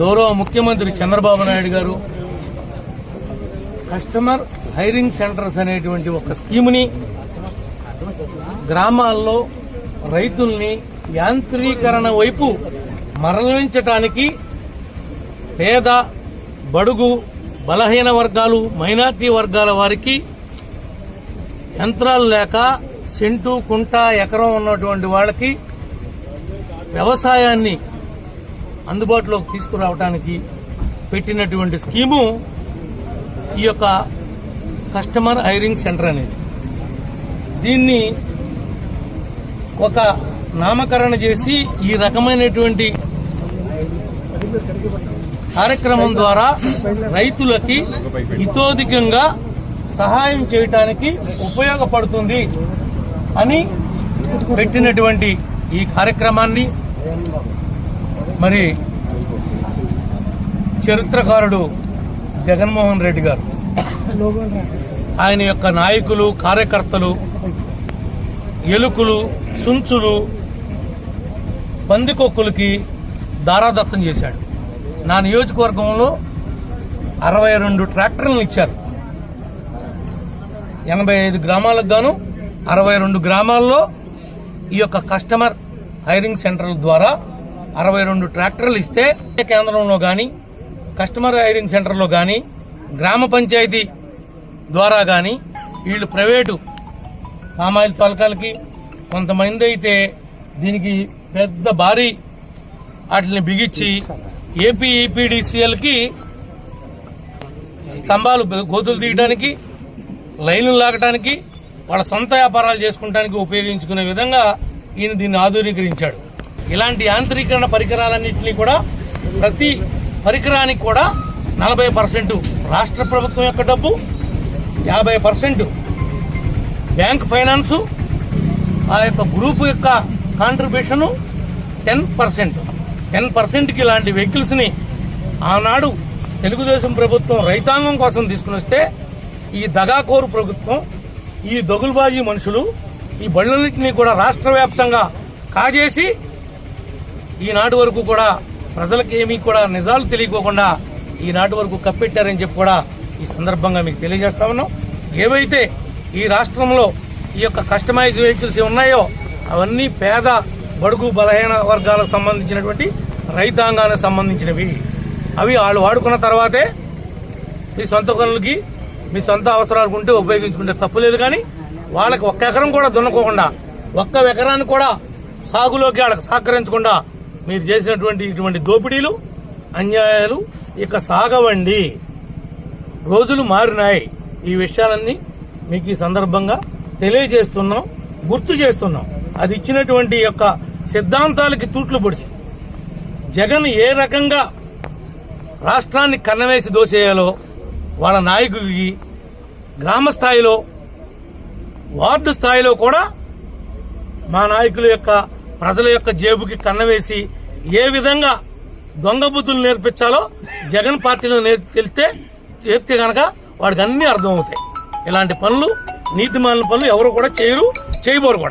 గౌరవ ముఖ్యమంత్రి చంద్రబాబు నాయుడు గారు కస్టమర్ హైరింగ్ సెంటర్స్ అనేటువంటి ఒక స్కీముని గ్రామాల్లో రైతుల్ని యాంత్రీకరణ వైపు మరలించడానికి పేద బడుగు బలహీన వర్గాలు మైనార్టీ వర్గాల వారికి యంత్రాలు లేక సెంటు కుంట ఎకరం ఉన్నటువంటి వాళ్ళకి వ్యవసాయాన్ని అందుబాటులోకి తీసుకురావడానికి పెట్టినటువంటి స్కీము ఈ యొక్క కస్టమర్ హైరింగ్ సెంటర్ అనేది. దీన్ని ఒక నామకరణ చేసి ఈ రకమైనటువంటి కార్యక్రమం ద్వారా రైతులకి హితోధికంగా సహాయం చేయడానికి ఉపయోగపడుతుంది అని పెట్టినటువంటి ఈ కార్యక్రమాన్ని మరి చరిత్రకారుడు జగన్మోహన్ రెడ్డి గారు ఆయన యొక్క నాయకులు కార్యకర్తలు ఎలుకలు సుంచులు పందికొక్కులకి దారాదత్తం చేశాడు. నా నియోజకవర్గంలో 62 ట్రాక్టర్లను ఇచ్చారు. 85 గ్రామాలకు గాను 62 గ్రామాల్లో ఈ యొక్క కస్టమర్ హైరింగ్ సెంటర్ల ద్వారా 62 ట్రాక్టర్లు ఇస్తే కేంద్రంలో గాని కస్టమర్ హైరింగ్ సెంటర్లో గాని గ్రామ పంచాయతీ ద్వారా గాని వీళ్ళు ప్రైవేటు పామాయిల్ తోలకాలకి కొంతమంది అయితే దీనికి పెద్ద భారీ వాటిని బిగించి ఏపీ ఈపీడీసీఎల్కి స్తంభాలు గోతులు తీయడానికి లైన్లు లాగడానికి వాళ్ళ సొంత వ్యాపారాలు చేసుకుంటానికి ఉపయోగించుకునే విధంగా ఈయన దీన్ని ఆధునీకరించాడు. ఇలాంటి యాంత్రీకరణ పరికరాలన్నింటినీ కూడా ప్రతి పరికరానికి కూడా 40% రాష్ట్ర ప్రభుత్వం యొక్క డబ్బు, 50% బ్యాంక్ ఫైనాన్స్, ఆ యొక్క గ్రూప్ యొక్క కాంట్రిబ్యూషన్ 10%కి ఇలాంటి వెహికల్స్ ని ఆనాడు తెలుగుదేశం ప్రభుత్వం రైతాంగం కోసం తీసుకుని వస్తే ఈ దగాకోరు ప్రభుత్వం, ఈ దొగుల్బాజీ మనుషులు ఈ బళ్లన్నింటినీ కూడా రాష్ట్ర వ్యాప్తంగా కాజేసి ఈనాటి వరకు కూడా ప్రజలకు ఏమీ కూడా నిజాలు తెలియకోకుండా ఈనాటి వరకు కప్పెట్టారని చెప్పి కూడా ఈ సందర్భంగా మీకు తెలియజేస్తా ఉన్నాం. ఏవైతే ఈ రాష్ట్రంలో ఈ యొక్క కస్టమైజ్ వెహికల్స్ ఉన్నాయో అవన్నీ పేద బడుగు బలహీన వర్గాలకు సంబంధించినటువంటి రైతాంగానికి సంబంధించినవి. అవి వాళ్ళు వాడుకున్న తర్వాతే మీ సొంత పనులకి మీ సొంత అవసరాలకు ఉంటే ఉపయోగించుకుంటే తప్పులేదు. కానీ వాళ్ళకి 1 ఎకరం కూడా దున్నకోకుండా 1 ఎకరాన్ని కూడా సాగులోకి వాళ్ళకి సహకరించకుండా మీరు చేసినటువంటి ఇటువంటి దోపిడీలు అన్యాయాలు ఇక సాగవండి. రోజులు మారినాయి. ఈ విషయాలన్నీ మీకు ఈ సందర్భంగా తెలియజేస్తున్నాం, గుర్తు చేస్తున్నాం. అది ఇచ్చినటువంటి యొక్క సిద్ధాంతాలకి తూట్లు పొడిచి జగన్ ఏ రకంగా రాష్ట్రాన్ని కన్నవేసి దోసేయాలో వాళ్ళ నాయకుడికి గ్రామ స్థాయిలో వార్డు స్థాయిలో కూడా మా నాయకుల యొక్క ప్రజల యొక్క జేబుకి కన్నవేసి ఏ విధంగా దొంగ బుద్ధులు నేర్పించాలో జగన్ పార్టీలో చేస్తే గనక వాడికి అన్ని అర్థమవుతాయి. ఇలాంటి పనులు నీతిమాలిన పనులు ఎవరు కూడా చేయరు, చేయబోరు కూడా.